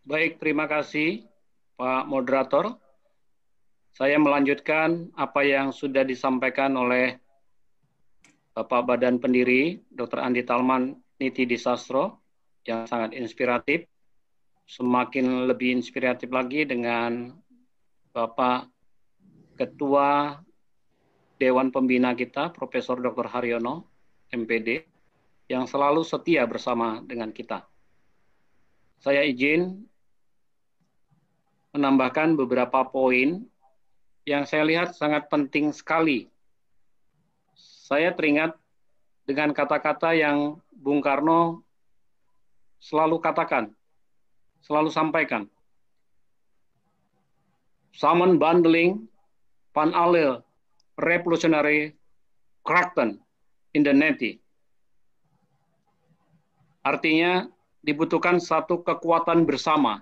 Baik, terima kasih Pak Moderator. Saya melanjutkan apa yang sudah disampaikan oleh Bapak Badan Pendiri, Dr. Andi Talman Niti Disastro, yang sangat inspiratif. Semakin lebih inspiratif lagi dengan Bapak Ketua Dewan Pembina kita, Profesor Dr. Haryono, MPD, yang selalu setia bersama dengan kita. Saya izin menambahkan beberapa poin yang saya lihat sangat penting sekali. Saya teringat dengan kata-kata yang Bung Karno selalu katakan, selalu sampaikan. Samen bundling van alle revolutionary krachten in the neti. Artinya dibutuhkan satu kekuatan bersama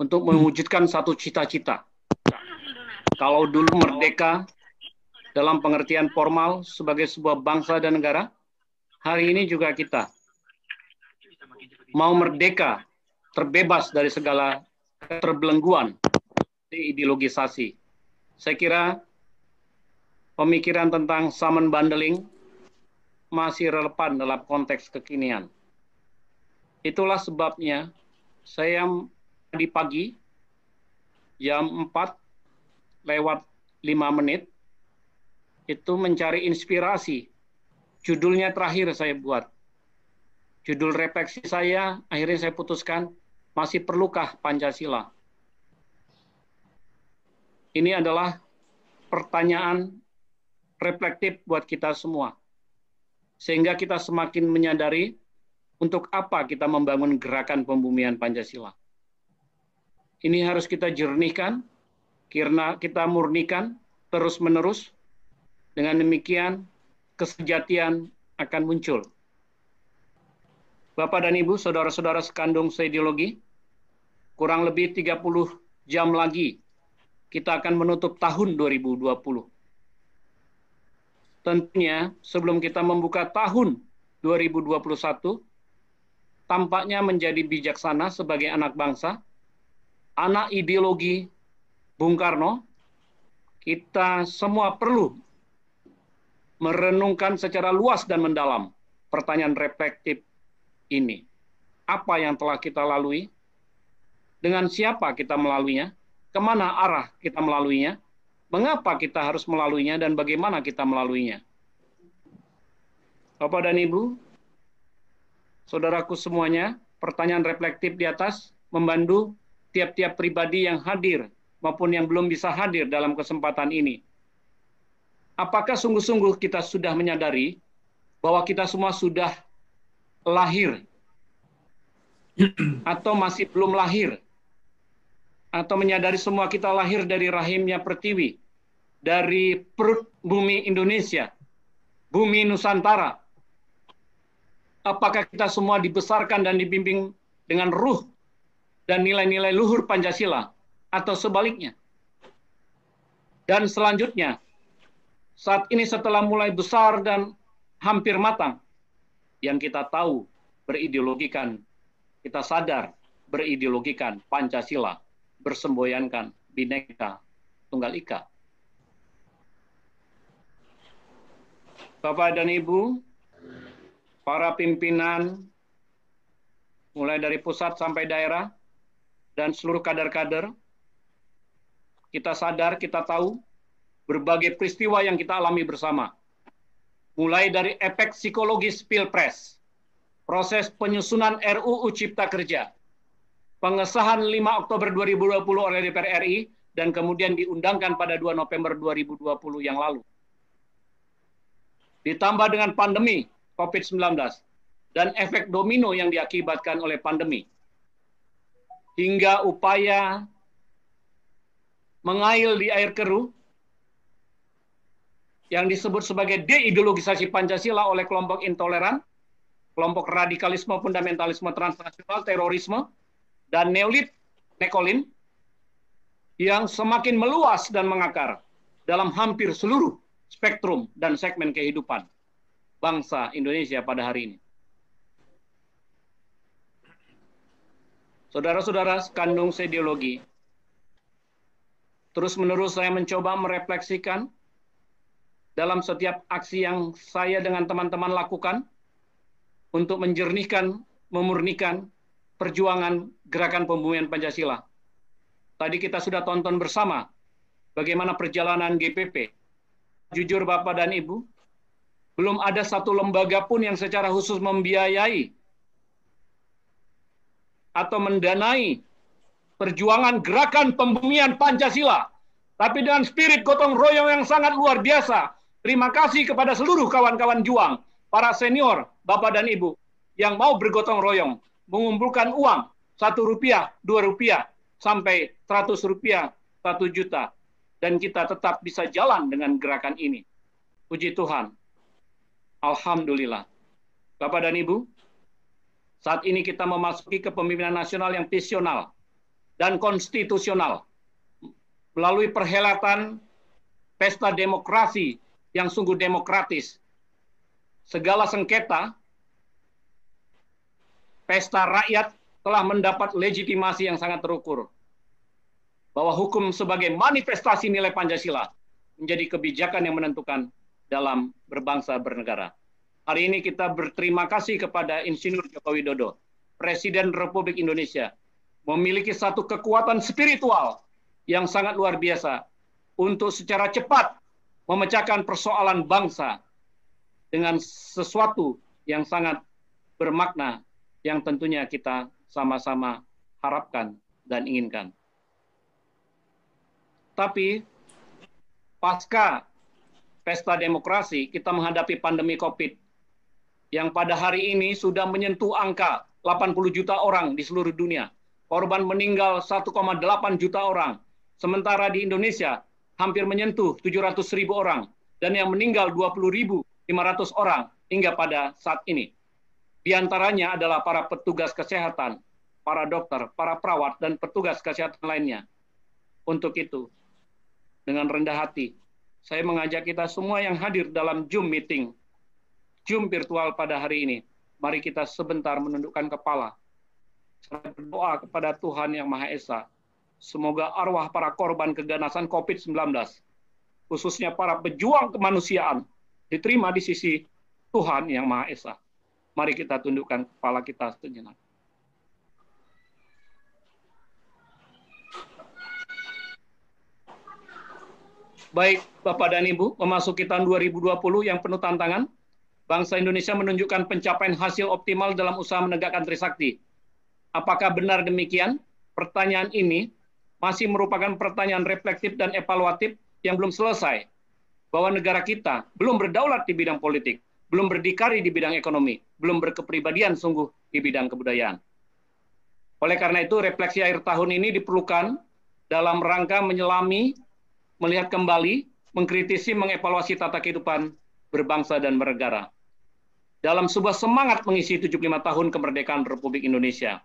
untuk mewujudkan satu cita-cita. Kalau dulu merdeka dalam pengertian formal sebagai sebuah bangsa dan negara, hari ini juga kita mau merdeka, terbebas dari segala keterbelengguan ideologisasi. Saya kira pemikiran tentang summon bundling masih relevan dalam konteks kekinian. Itulah sebabnya saya di pagi jam 4:05 itu mencari inspirasi. Judulnya terakhir saya buat. Judul refleksi saya, akhirnya saya putuskan, masih perlukah Pancasila? Ini adalah pertanyaan reflektif buat kita semua. Sehingga kita semakin menyadari untuk apa kita membangun gerakan pembumian Pancasila. Ini harus kita jernihkan, karena kita murnikan terus-menerus. Dengan demikian, kesejatian akan muncul. Bapak dan Ibu, saudara-saudara sekandung seideologi, kurang lebih 30 jam lagi kita akan menutup tahun 2020. Tentunya sebelum kita membuka tahun 2021, tampaknya menjadi bijaksana sebagai anak bangsa, anak ideologi Bung Karno, kita semua perlu merenungkan secara luas dan mendalam pertanyaan reflektif ini. Apa yang telah kita lalui? Dengan siapa kita melaluinya? Kemana arah kita melaluinya? Mengapa kita harus melaluinya dan bagaimana kita melaluinya? Bapak dan Ibu, saudaraku semuanya, pertanyaan reflektif di atas membantu tiap-tiap pribadi yang hadir maupun yang belum bisa hadir dalam kesempatan ini. Apakah sungguh-sungguh kita sudah menyadari bahwa kita semua sudah lahir atau masih belum lahir? Atau menyadari semua kita lahir dari rahimnya Pertiwi, dari perut bumi Indonesia, bumi Nusantara? Apakah kita semua dibesarkan dan dibimbing dengan ruh dan nilai-nilai luhur Pancasila, atau sebaliknya? Dan selanjutnya, saat ini setelah mulai besar dan hampir matang, yang kita tahu berideologikan, kita sadar berideologikan Pancasila, bersemboyankan Bhinneka Tunggal Ika. Bapak dan Ibu, para pimpinan, mulai dari pusat sampai daerah, dan seluruh kader-kader, kita sadar, kita tahu, berbagai peristiwa yang kita alami bersama. Mulai dari efek psikologis Pilpres, proses penyusunan RUU Cipta Kerja, pengesahan 5 Oktober 2020 oleh DPR RI, dan kemudian diundangkan pada 2 November 2020 yang lalu. Ditambah dengan pandemi COVID-19 dan efek domino yang diakibatkan oleh pandemi, hingga upaya mengail di air keruh yang disebut sebagai deideologisasi Pancasila oleh kelompok intoleran, kelompok radikalisme, fundamentalisme transnasional, terorisme, dan nekolin yang semakin meluas dan mengakar dalam hampir seluruh spektrum dan segmen kehidupan bangsa Indonesia pada hari ini. Saudara-saudara sekandung seideologi, terus-menerus saya mencoba merefleksikan dalam setiap aksi yang saya dengan teman-teman lakukan untuk menjernihkan, memurnikan perjuangan gerakan pembumian Pancasila. Tadi kita sudah tonton bersama bagaimana perjalanan GPP. Jujur Bapak dan Ibu, belum ada satu lembaga pun yang secara khusus membiayai atau mendanai perjuangan gerakan pembumian Pancasila. Tapi dengan spirit gotong royong yang sangat luar biasa. Terima kasih kepada seluruh kawan-kawan juang, para senior, Bapak dan Ibu, yang mau bergotong royong, mengumpulkan uang, Rp1, Rp2, sampai Rp100, 1 juta. Dan kita tetap bisa jalan dengan gerakan ini. Puji Tuhan. Alhamdulillah. Bapak dan Ibu, saat ini kita memasuki kepemimpinan nasional yang visional dan konstitusional melalui perhelatan pesta demokrasi yang sungguh demokratis. Segala sengketa, pesta rakyat telah mendapat legitimasi yang sangat terukur. Bahwa hukum sebagai manifestasi nilai Pancasila menjadi kebijakan yang menentukan dalam berbangsa bernegara. Hari ini kita berterima kasih kepada Insinyur Joko Widodo, Presiden Republik Indonesia, memiliki satu kekuatan spiritual yang sangat luar biasa untuk secara cepat memecahkan persoalan bangsa dengan sesuatu yang sangat bermakna yang tentunya kita sama-sama harapkan dan inginkan. Tapi pasca pesta demokrasi, kita menghadapi pandemi COVID yang pada hari ini sudah menyentuh angka 80 juta orang di seluruh dunia. Korban meninggal 1,8 juta orang. Sementara di Indonesia hampir menyentuh 700.000 orang. Dan yang meninggal 20.500 orang hingga pada saat ini. Di antaranya adalah para petugas kesehatan, para dokter, para perawat, dan petugas kesehatan lainnya. Untuk itu, dengan rendah hati, saya mengajak kita semua yang hadir dalam Zoom meeting, Zoom virtual pada hari ini, mari kita sebentar menundukkan kepala, serta berdoa kepada Tuhan Yang Maha Esa. Semoga arwah para korban keganasan COVID-19, khususnya para pejuang kemanusiaan, diterima di sisi Tuhan Yang Maha Esa. Mari kita tundukkan kepala kita sejenak. Baik, Bapak dan Ibu, memasuki tahun 2020 yang penuh tantangan, bangsa Indonesia menunjukkan pencapaian hasil optimal dalam usaha menegakkan Trisakti. Apakah benar demikian? Pertanyaan ini masih merupakan pertanyaan reflektif dan evaluatif yang belum selesai. Bahwa negara kita belum berdaulat di bidang politik, belum berdikari di bidang ekonomi, belum berkepribadian sungguh di bidang kebudayaan. Oleh karena itu, refleksi akhir tahun ini diperlukan dalam rangka menyelami, melihat kembali, mengkritisi, mengevaluasi tata kehidupan berbangsa dan bernegara. Dalam sebuah semangat mengisi 75 tahun kemerdekaan Republik Indonesia.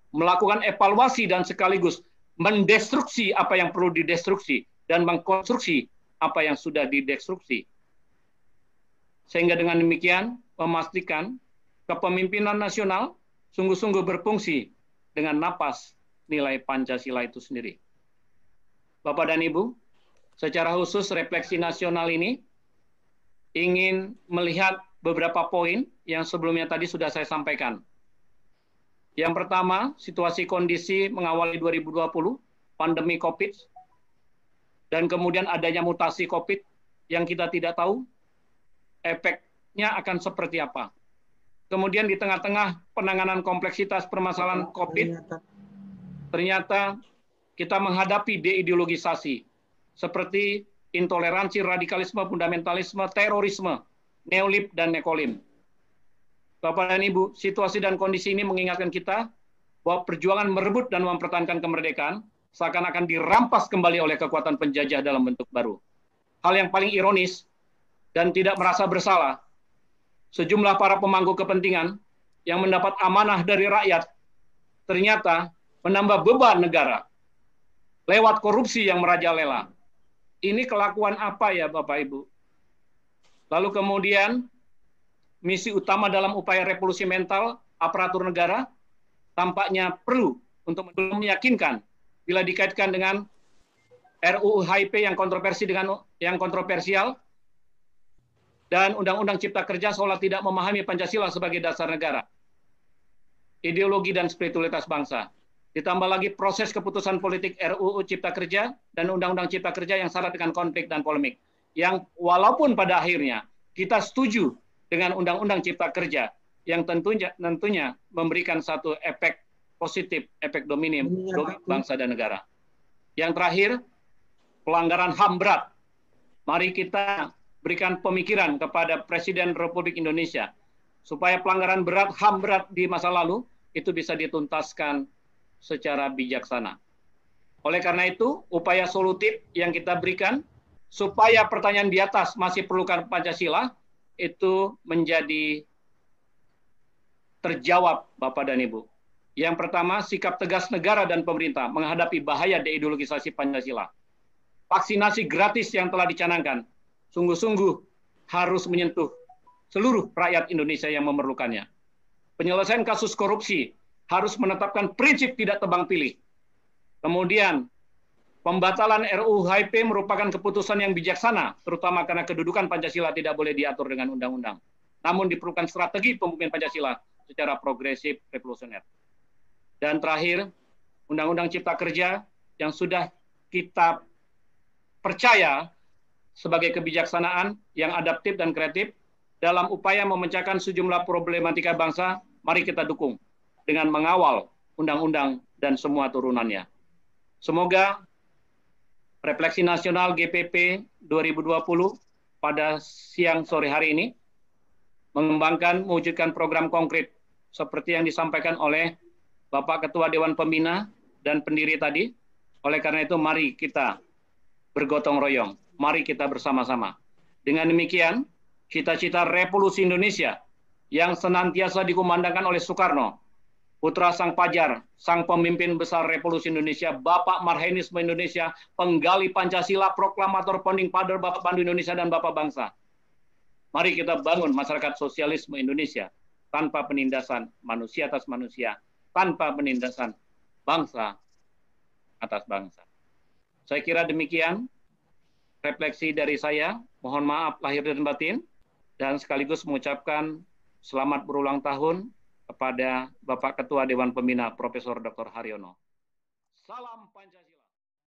Melakukan evaluasi dan sekaligus mendestruksi apa yang perlu didestruksi dan mengkonstruksi apa yang sudah didestruksi. Sehingga dengan demikian memastikan kepemimpinan nasional sungguh-sungguh berfungsi dengan napas nilai Pancasila itu sendiri. Bapak dan Ibu, secara khusus refleksi nasional ini ingin melihat beberapa poin yang sebelumnya tadi sudah saya sampaikan. Yang pertama, situasi kondisi mengawali 2020, pandemi COVID, dan kemudian adanya mutasi COVID yang kita tidak tahu efeknya akan seperti apa. Kemudian di tengah-tengah penanganan kompleksitas permasalahan COVID, ternyata kita menghadapi deideologisasi, seperti intoleransi, radikalisme, fundamentalisme, terorisme, neolib, dan nekolim. Bapak dan Ibu, situasi dan kondisi ini mengingatkan kita bahwa perjuangan merebut dan mempertahankan kemerdekaan seakan-akan dirampas kembali oleh kekuatan penjajah dalam bentuk baru. Hal yang paling ironis dan tidak merasa bersalah, sejumlah para pemangku kepentingan yang mendapat amanah dari rakyat ternyata menambah beban negara lewat korupsi yang merajalela. Ini kelakuan apa ya Bapak Ibu? Lalu kemudian misi utama dalam upaya revolusi mental aparatur negara tampaknya perlu untuk meyakinkan bila dikaitkan dengan RUU HIP yang kontroversial dan Undang-Undang Cipta Kerja seolah tidak memahami Pancasila sebagai dasar negara, ideologi dan spiritualitas bangsa. Ditambah lagi proses keputusan politik RUU Cipta Kerja dan Undang-Undang Cipta Kerja yang syarat dengan konflik dan polemik. Yang walaupun pada akhirnya kita setuju dengan Undang-Undang Cipta Kerja yang tentunya memberikan satu efek positif, efek dominim bangsa dan negara. Yang terakhir, pelanggaran HAM berat. Mari kita berikan pemikiran kepada Presiden Republik Indonesia supaya pelanggaran berat, HAM berat di masa lalu itu bisa dituntaskan secara bijaksana. Oleh karena itu, upaya solutif yang kita berikan supaya pertanyaan di atas masih perlukan Pancasila itu menjadi terjawab, Bapak dan Ibu. Yang pertama, sikap tegas negara dan pemerintah menghadapi bahaya deideologisasi Pancasila. Vaksinasi gratis yang telah dicanangkan sungguh-sungguh harus menyentuh seluruh rakyat Indonesia yang memerlukannya. Penyelesaian kasus korupsi harus menetapkan prinsip tidak tebang pilih. Kemudian, pembatalan RUU HIP merupakan keputusan yang bijaksana, terutama karena kedudukan Pancasila tidak boleh diatur dengan undang-undang. Namun diperlukan strategi pembumian Pancasila secara progresif revolusioner. Dan terakhir, Undang-Undang Cipta Kerja yang sudah kita percaya sebagai kebijaksanaan yang adaptif dan kreatif dalam upaya memecahkan sejumlah problematika bangsa, mari kita dukung dengan mengawal undang-undang dan semua turunannya. Semoga Refleksi Nasional GPP 2020 pada siang sore hari ini mewujudkan program konkret seperti yang disampaikan oleh Bapak Ketua Dewan Pembina dan pendiri tadi. Oleh karena itu, mari kita bergotong royong, mari kita bersama-sama. Dengan demikian, cita-cita revolusi Indonesia yang senantiasa dikumandangkan oleh Soekarno, putra sang Fajar, sang pemimpin besar revolusi Indonesia, Bapak Marxisme Indonesia, penggali Pancasila, proklamator founding father Bapak Pandu Indonesia dan Bapak bangsa. Mari kita bangun masyarakat sosialisme Indonesia tanpa penindasan manusia atas manusia, tanpa penindasan bangsa atas bangsa. Saya kira demikian refleksi dari saya. Mohon maaf lahir dan batin, dan sekaligus mengucapkan selamat berulang tahun kepada Bapak Ketua Dewan Pembina Profesor Dr. Haryono. Salam Pancasila.